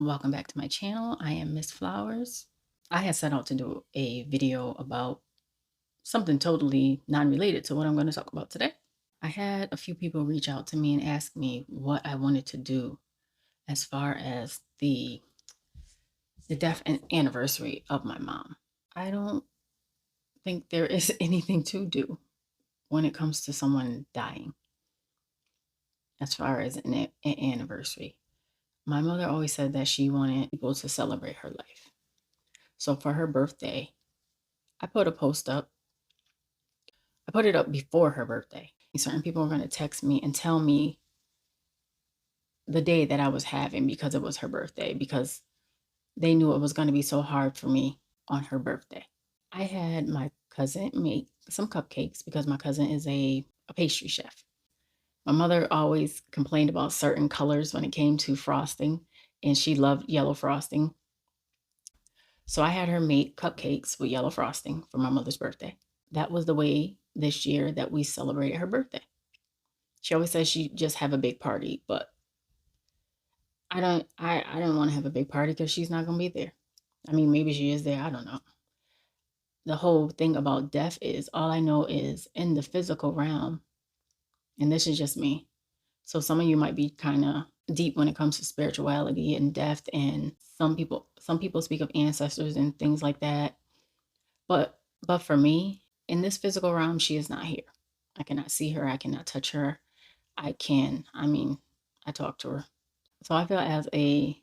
Welcome back to my channel. I am Miss Flowers. I had set out to do a video about something totally non-related to what I'm going to talk about today. I had a few people reach out to me and ask me what I wanted to do as far as the death anniversary of my mom. I don't think there is anything to do when it comes to someone dying as far as an anniversary. My mother always said that she wanted people to celebrate her life. So for her birthday, I put a post up. I put it up before her birthday. Certain people were going to text me and tell me the day that I was having because it was her birthday, because they knew it was going to be so hard for me on her birthday. I had my cousin make some cupcakes because my cousin is a pastry chef. My mother always complained about certain colors when it came to frosting, and she loved yellow frosting. So I had her make cupcakes with yellow frosting for my mother's birthday. That was the way this year that we celebrated her birthday. She always says she just have a big party, but I don't want to have a big party because she's not gonna be there. I mean, maybe she is there, I don't know. The whole thing about death is all I know is in the physical realm, and this is just me. So some of you might be kind of deep when it comes to spirituality and death, and some people speak of ancestors and things like that. But for me, in this physical realm, she is not here. I cannot see her, I cannot touch her. I talk to her. So I feel as a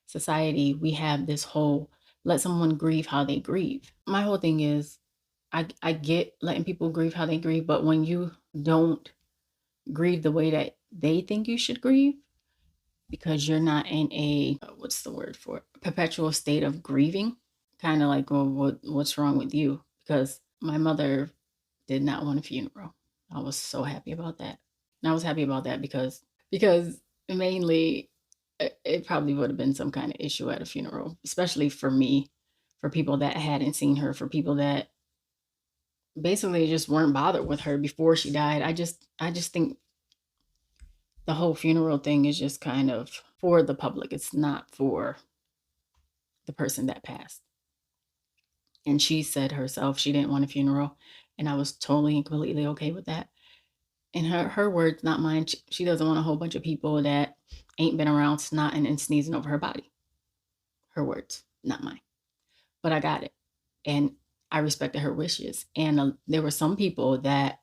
society, we have this whole let someone grieve how they grieve. My whole thing is I get letting people grieve how they grieve, but when you don't grieve the way that they think you should grieve, because you're not in a what's the word for it? Perpetual state of grieving, kind of like, well, what's wrong with you? Because my mother did not want a funeral. I was so happy about that. And I was happy about that because mainly it probably would have been some kind of issue at a funeral, especially for me, for people that hadn't seen her, for people that basically just weren't bothered with her before she died. I just think the whole funeral thing is just kind of for the public. It's not for the person that passed. And she said herself she didn't want a funeral, and I was totally and completely okay with that. In her words, not mine, she doesn't want a whole bunch of people that ain't been around snotting and sneezing over her body. Her words, not mine. But I got it. And I respected her wishes. And there were some people that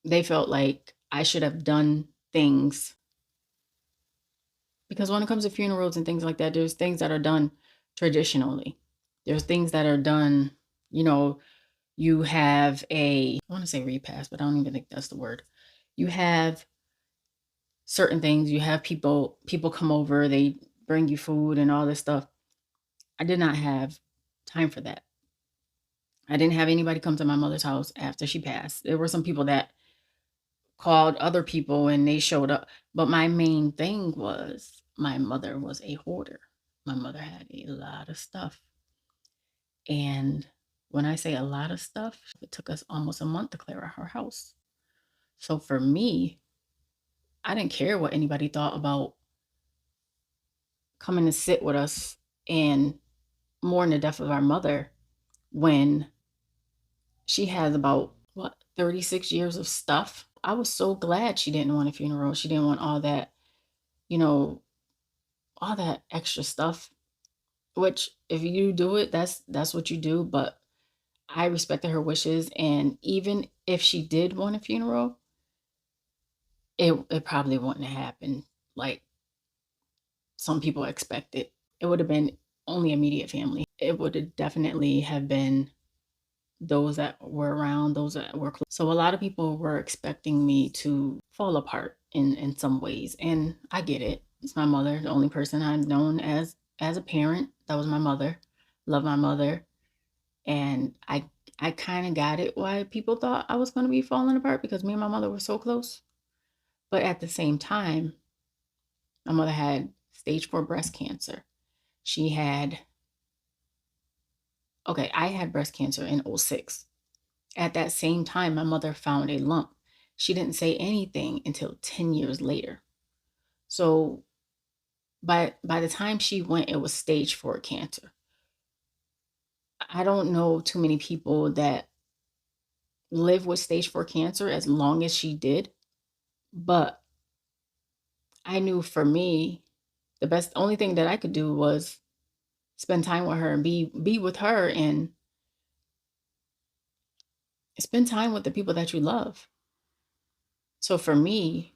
they felt like I should have done things, because when it comes to funerals and things like that, there's things that are done traditionally. There's things that are done, you know, you have I want to say repast, but I don't even think that's the word. You have certain things, you have people come over, they bring you food and all this stuff. I did not have time for that. I didn't have anybody come to my mother's house after she passed. There were some people that called other people and they showed up. But my main thing was my mother was a hoarder. My mother had a lot of stuff. And when I say a lot of stuff, it took us almost a month to clear out her house. So for me, I didn't care what anybody thought about coming to sit with us and mourn the death of our mother when she has about, what, 36 years of stuff. I was so glad she didn't want a funeral. She didn't want all that, you know, all that extra stuff, which if you do it, that's what you do. But I respected her wishes. And even if she did want a funeral, it probably wouldn't have happened like some people expected. It would have been only immediate family. It would have definitely have been those that were around, those that were close. So a lot of people were expecting me to fall apart in some ways, and I get it. It's my mother, the only person I've known as a parent. That was my mother. Love my mother, and I kind of got it why people thought I was going to be falling apart, because me and my mother were so close. But at the same time, my mother had stage 4 breast cancer. She had Okay, I had breast cancer in '06. At that same time, my mother found a lump. She didn't say anything until 10 years later. So by the time she went, it was stage 4 cancer. I don't know too many people that live with stage 4 cancer as long as she did, but I knew for me, the best only thing that I could do was spend time with her and be with her and spend time with the people that you love. So for me,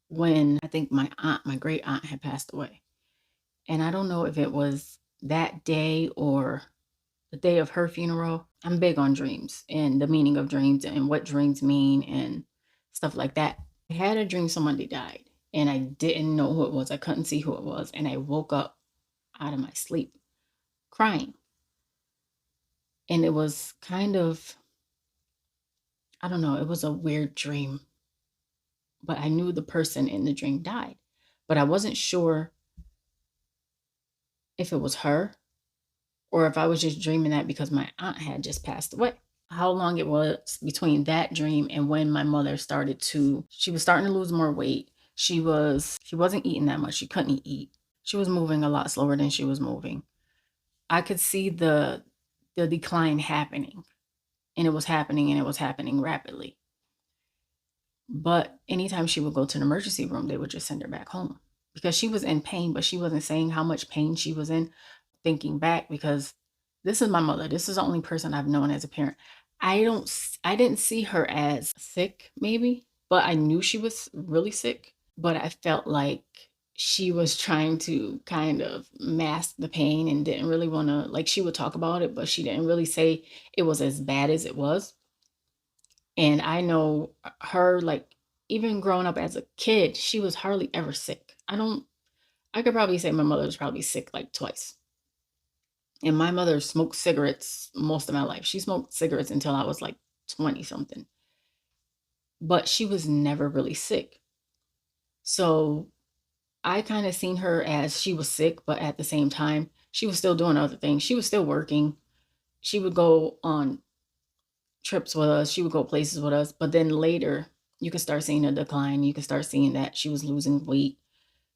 when I think my aunt, my great aunt had passed away, and I don't know if it was that day or the day of her funeral. I'm big on dreams and the meaning of dreams and what dreams mean and stuff like that. I had a dream somebody died and I didn't know who it was. I couldn't see who it was. And I woke up out of my sleep crying. And it was kind of, I don't know, it was a weird dream. But I knew the person in the dream died. But I wasn't sure if it was her or if I was just dreaming that because my aunt had just passed away. How long it was between that dream and when my mother she was starting to lose more weight. She wasn't eating that much. She couldn't eat. She was moving a lot slower than she was moving. I could see the decline happening, and it was happening and it was happening rapidly. But anytime she would go to the emergency room, they would just send her back home because she was in pain, but she wasn't saying how much pain she was in. Thinking back, because this is my mother. This is the only person I've known as a parent. I didn't see her as sick, maybe, but I knew she was really sick. But I felt like she was trying to kind of mask the pain and didn't really want to, like, she would talk about it, but she didn't really say it was as bad as it was. And I know her, like, even growing up as a kid, she was hardly ever sick. I could probably say my mother was probably sick like twice. And my mother smoked cigarettes most of my life. She smoked cigarettes until I was like 20 something. But she was never really sick. So I kind of seen her as she was sick, but at the same time, she was still doing other things. She was still working. She would go on trips with us. She would go places with us. But then later, you could start seeing a decline. You could start seeing that she was losing weight.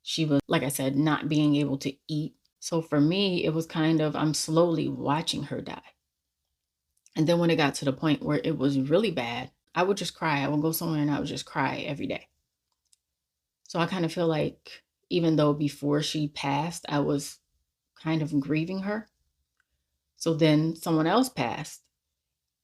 She was, like I said, not being able to eat. So for me, it was kind of, I'm slowly watching her die. And then when it got to the point where it was really bad, I would just cry. I would go somewhere and I would just cry every day. So I kind of feel like even though before she passed, I was kind of grieving her. So then someone else passed.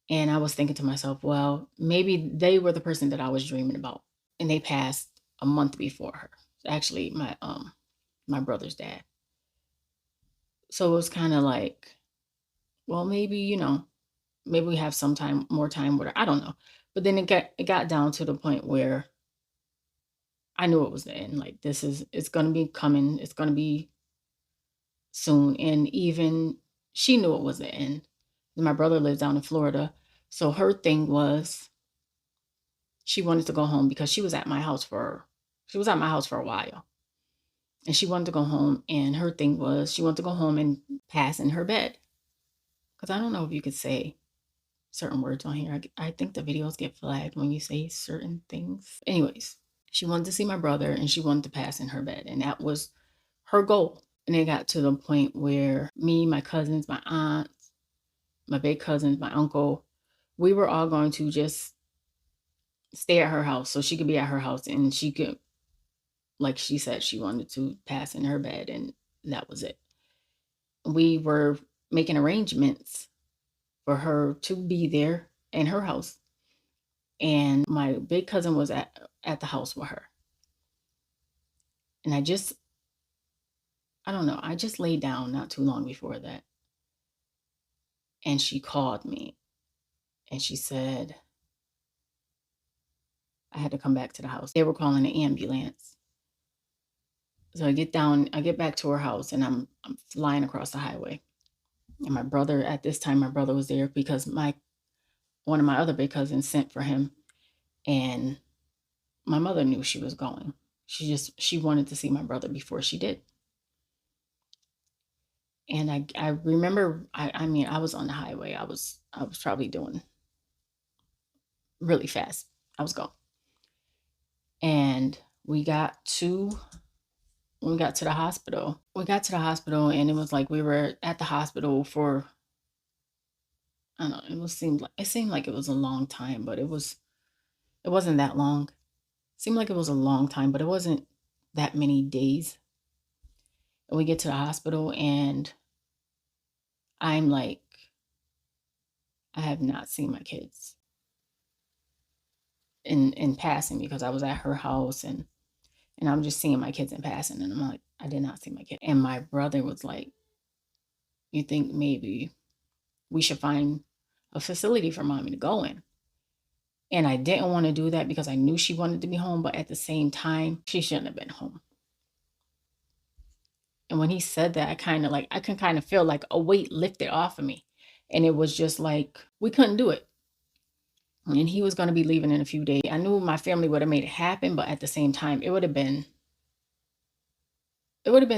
And I was thinking to myself, well, maybe they were the person that I was dreaming about. And they passed a month before her. Actually, my brother's dad. So it was kind of like, well, maybe, maybe we have some time, more time with her. I don't know. But then it got down to the point where I knew it was the end. Like, it's gonna be coming. It's gonna be soon. And even she knew it was the end. My brother lives down in Florida. So her thing was she wanted to go home because she was at my house for a while. And she wanted to go home. And her thing was she wanted to go home and pass in her bed. Because I don't know if you could say certain words on here. I think the videos get flagged when you say certain things. Anyways, she wanted to see my brother and she wanted to pass in her bed. And that was her goal. And it got to the point where me, my cousins, my aunts, my big cousins, my uncle, we were all going to just stay at her house so she could be at her house and she could, like she said, she wanted to pass in her bed and that was it. We were making arrangements for her to be there in her house. And my big cousin was at the house with her. And I don't know, I just laid down not too long before that. And she called me and she said, I had to come back to the house. They were calling an ambulance. So I get back to her house and I'm flying across the highway. And at this time, my brother was there because one of my other big cousins sent for him. And my mother knew she was going. She wanted to see my brother before she did. And I remember, I mean, I was on the highway. I was probably doing really fast. I was going. And we got to when we got to the hospital and it was like we were at the hospital for, I don't know, it seemed like it was a long time, but it wasn't that long. It seemed like it was a long time, but it wasn't that many days. And we get to the hospital and I'm like, I have not seen my kids in passing because I was at her house and I'm just seeing my kids in passing and I'm like, I did not see my kid. And my brother was like, you think maybe we should find a facility for mommy to go in? And I didn't want to do that because I knew she wanted to be home, but at the same time, she shouldn't have been home. And when he said that, I can kind of feel like a weight lifted off of me. And it was just like, we couldn't do it. And he was going to be leaving in a few days. I knew my family would have made it happen, but at the same time, it would have been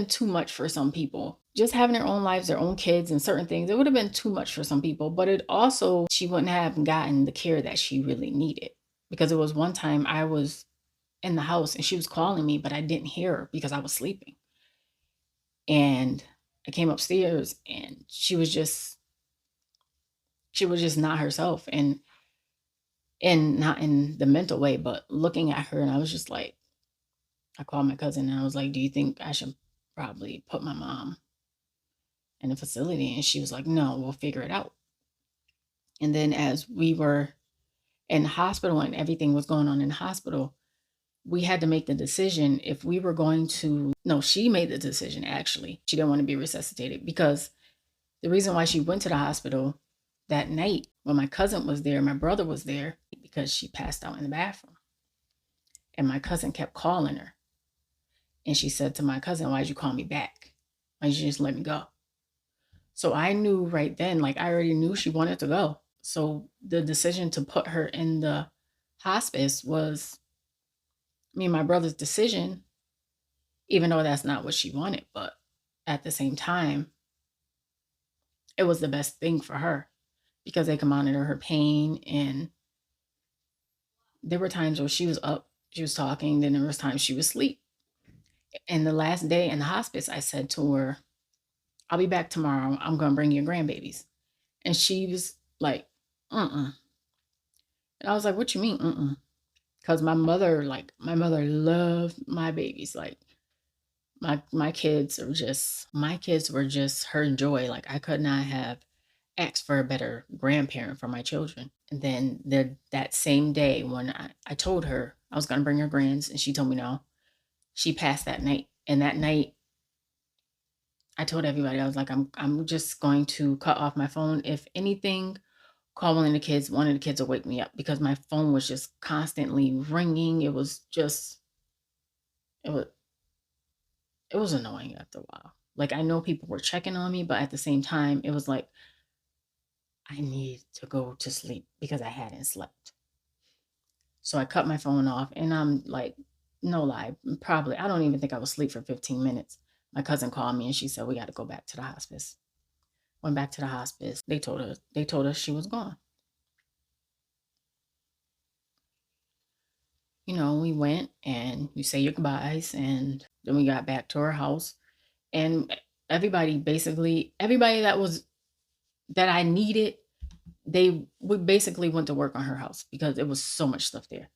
too much for some people. Just having their own lives, their own kids and certain things, it would have been too much for some people. But it also, she wouldn't have gotten the care that she really needed. Because it was one time I was in the house and she was calling me, but I didn't hear her because I was sleeping. And I came upstairs and she was just not herself and not in the mental way, but looking at her and I was just like, I called my cousin and I was like, do you think I should probably put my mom in a facility? And she was like, no, we'll figure it out. And then as we were in the hospital and everything was going on in the hospital, we had to make the decision if we were going to, no, she made the decision actually. She didn't want to be resuscitated because the reason why she went to the hospital that night when my cousin was there, my brother was there, because she passed out in the bathroom. And my cousin kept calling her. And she said to my cousin, why'd you call me back? Why'd you just let me go? So I knew right then, like I already knew she wanted to go. So the decision to put her in the hospice was me and my brother's decision, even though that's not what she wanted. But at the same time, it was the best thing for her because they could monitor her pain. And there were times where she was up, she was talking, then there was times she was asleep. And the last day in the hospice, I said to her, I'll be back tomorrow. I'm going to bring your grandbabies. And she was like, mm-mm. And I was like, what you mean, mm-mm? Because my mother loved my babies. Like my kids were just her joy. Like I could not have asked for a better grandparent for my children. And then that same day when I told her I was going to bring her grands and she told me no, she passed that night. And that night I told everybody, I was like, I'm just going to cut off my phone. If anything, calling the kids, one of the kids will wake me up because my phone was just constantly ringing. It was it was annoying after a while. Like I know people were checking on me, but at the same time, it was like I need to go to sleep because I hadn't slept. So I cut my phone off and I'm like, no lie, probably I don't even think I was asleep for 15 minutes. My cousin called me and she said, we got to go back to the hospice. Went back to the hospice. They told us she was gone. You know, we went and we say your goodbyes and then we got back to our house and everybody that I needed, we basically went to work on her house because it was so much stuff there.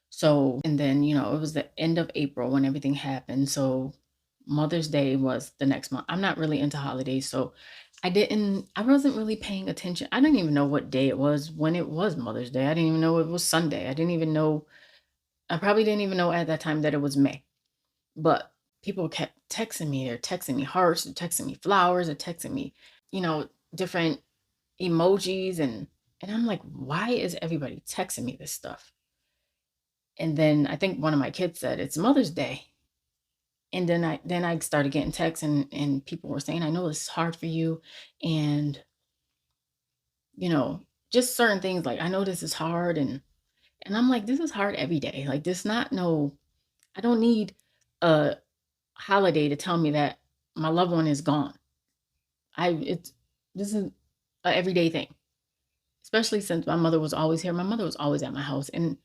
So, and then, you know, it was the end of April when everything happened. So Mother's Day was the next month. I'm not really into holidays, so I wasn't really paying attention. I didn't even know what day it was when it was Mother's Day. I didn't even know it was Sunday. I probably didn't even know at that time that it was May. But people kept texting me. They're texting me hearts, they're texting me flowers, they're texting me, you know, different emojis and I'm like, why is everybody texting me this stuff? And then I think one of my kids said, it's Mother's Day. And then I started getting texts and people were saying, I know this is hard for you. And, you know, just certain things like I know this is hard and I'm like, this is hard every day. Like this not no, I don't need a holiday to tell me that my loved one is gone. It's this is a everyday thing. Especially since my mother was always here. My mother was always at my house and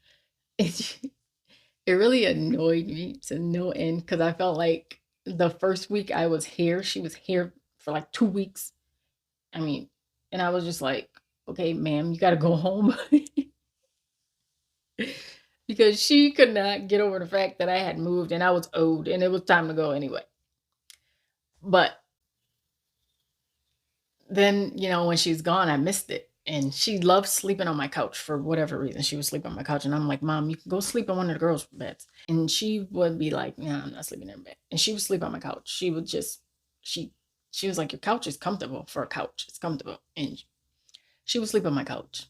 it it really annoyed me to no end because I felt like The first week I was here, she was here for like 2 weeks. I mean, and I was just like, "Okay, ma'am, you gotta go home." Because she could not get over the fact that I had moved and I was old and it was time to go anyway. But then, when she's gone, I missed it. And she loved sleeping on my couch for whatever reason. She would sleep on my couch. And I'm like, Mom, you can go sleep on one of the girls' beds. And she would be like, "Nah, I'm not sleeping in bed." And she would sleep on my couch. She would just, she, she was like, "Your couch is comfortable for a couch. It's comfortable." And she would sleep on my couch.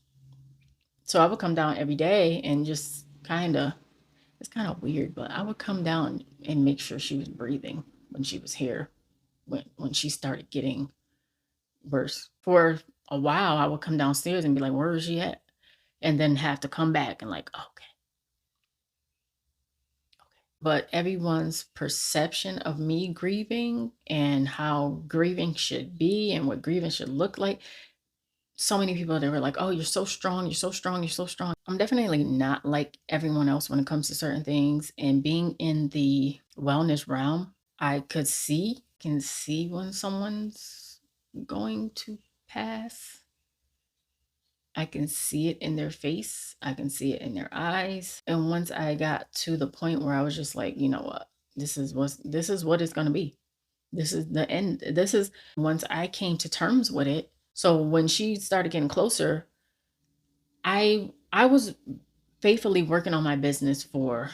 So I would come down every day and just it's kind of weird, but I would come down and make sure she was breathing when she was here, when she started getting worse. For a while, I would come downstairs and be like, "Where is she at?" And then have to come back and like, "Okay." But everyone's perception of me grieving and how grieving should be and what grieving should look like. So many people, they were like, "Oh, you're so strong. You're so strong. You're so strong." I'm definitely not like everyone else when it comes to certain things. And being in the wellness realm, I can see when someone's going to pass. I can see it in their face. I can see it in their eyes. And once I got to the point where I was just like, "You know what? This is what it's going to be. This is the end." This is once I came to terms with it. So when she started getting closer, I was faithfully working on my business for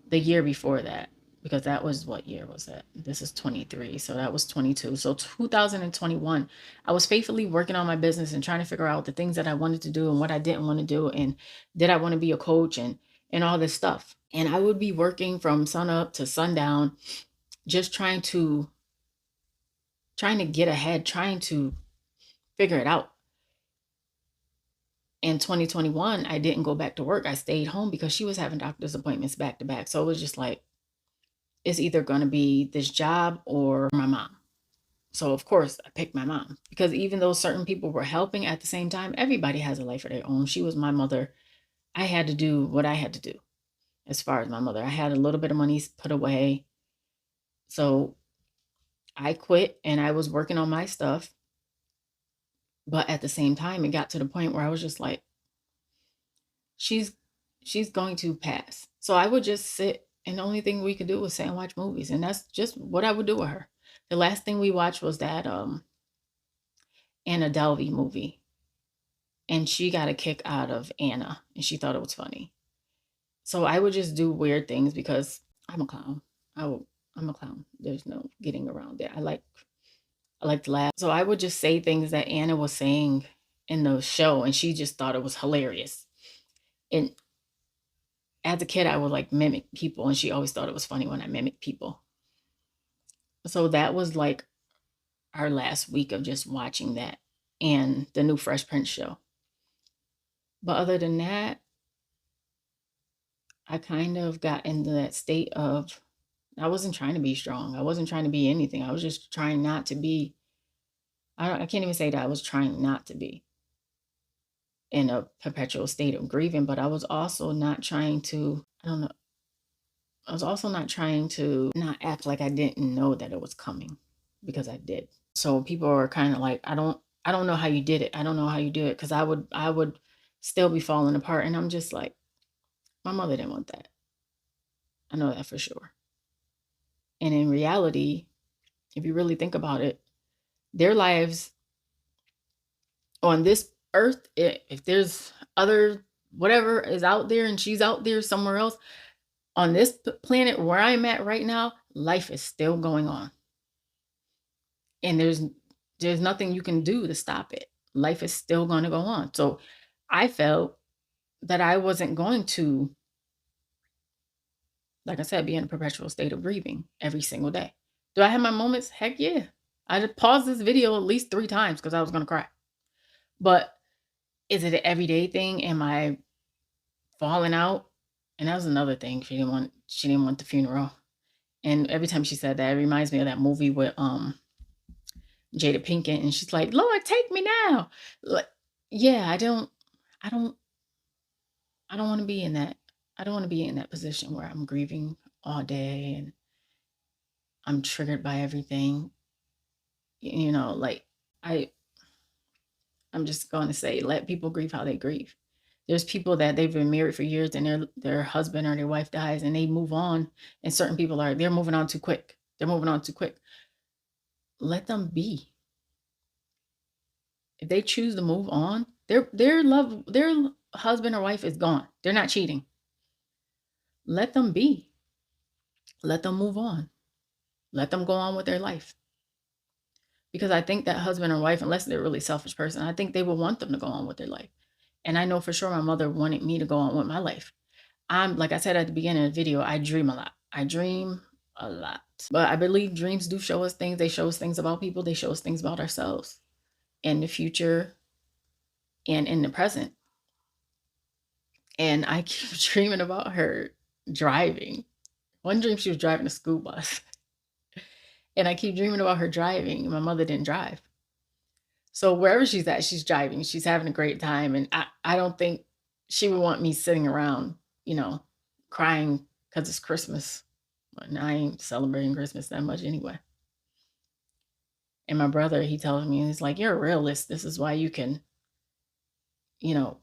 the year before that, because that was, what year was that? This is 23, so that was 22. So 2021, I was faithfully working on my business and trying to figure out the things that I wanted to do and what I didn't want to do, and did I want to be a coach, and all this stuff. And I would be working from sun up to sundown, just trying to get ahead, trying to figure it out. In 2021, I didn't go back to work. I stayed home because she was having doctor's appointments back to back. So it was just like, it's either going to be this job or my mom. So of course I picked my mom, because even though certain people were helping at the same time, everybody has a life of their own. She was my mother. I had to do what I had to do as far as my mother. I had a little bit of money put away. So I quit and I was working on my stuff. But at the same time, it got to the point where I was just like, she's she's going to pass. So I would just sit, and the only thing we could do was sit and watch movies. And that's just what I would do with her. The last thing we watched was that Anna Delvey movie. And she got a kick out of Anna and she thought it was funny. So I would just do weird things because I'm a clown. I'm a clown. There's no getting around it. I like to laugh. So I would just say things that Anna was saying in the show and she just thought it was hilarious. And as a kid, I would like mimic people, and she always thought it was funny when I mimic people. So that was like our last week of just watching that and the new Fresh Prince show. But other than that, I kind of got into that state of, I wasn't trying to be strong. I wasn't trying to be anything. I was just trying not to be. I can't even say that I was trying not to be in a perpetual state of grieving, but I was also not trying to, I don't know, I was also not trying to not act like I didn't know that it was coming, because I did. So people are kind of like, I don't know how you did it. I don't know how you do it, because I would still be falling apart, and I'm just like, my mother didn't want that. I know that for sure. And in reality, if you really think about it, their lives on this earth, if there's other whatever is out there and she's out there somewhere else, on this planet where I'm at right now, life is still going on. And there's nothing you can do to stop it. Life is still going to go on. So I felt that I wasn't going to, like I said, be in a perpetual state of grieving every single day. Do I have my moments? Heck yeah. I just paused this video at least 3 times because I was going to cry. But is it an everyday thing? Am I falling out? And that was another thing. She didn't want the funeral. And every time she said that, it reminds me of that movie with Jada Pinkett, and she's like, "Lord, take me now." Like, yeah, I don't I don't want to be in that. I don't want to be in that position where I'm grieving all day, and I'm triggered by everything. You know, like I I'm just going to say, let people grieve how they grieve. There's people that they've been married for years and their husband or their wife dies and they move on. And certain people they're moving on too quick. They're moving on too quick. Let them be. If they choose to move on, their husband or wife is gone. They're not cheating. Let them be. Let them move on. Let them go on with their life. Because I think that husband or wife, unless they're a really selfish person, I think they will want them to go on with their life. And I know for sure my mother wanted me to go on with my life. Like I said at the beginning of the video, I dream a lot. I dream a lot. But I believe dreams do show us things. They show us things about people. They show us things about ourselves in the future and in the present. And I keep dreaming about her driving. One dream she was driving a school bus. And I keep dreaming about her driving. My mother didn't drive. So wherever she's at, she's driving. She's having a great time. And I don't think she would want me sitting around, crying because it's Christmas. And I ain't celebrating Christmas that much anyway. And my brother, he tells me, he's like, you're a realist. This is why you can, I don't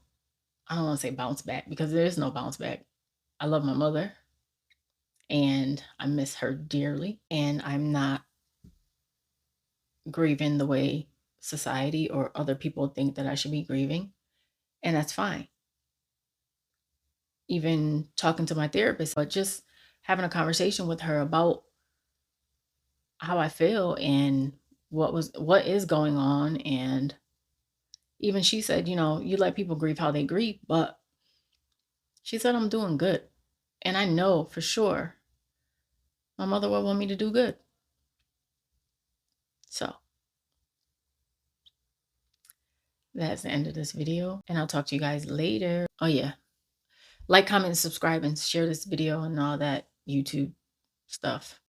want to say bounce back because there is no bounce back. I love my mother and I miss her dearly. And I'm not grieving the way society or other people think that I should be grieving. And that's fine. Even talking to my therapist, but just having a conversation with her about how I feel and what is going on. And even she said, you let people grieve how they grieve, but she said I'm doing good. And I know for sure my mother would want me to do good. So that's the end of this video. And I'll talk to you guys later. Oh yeah. Like, comment, subscribe, and share this video and all that YouTube stuff.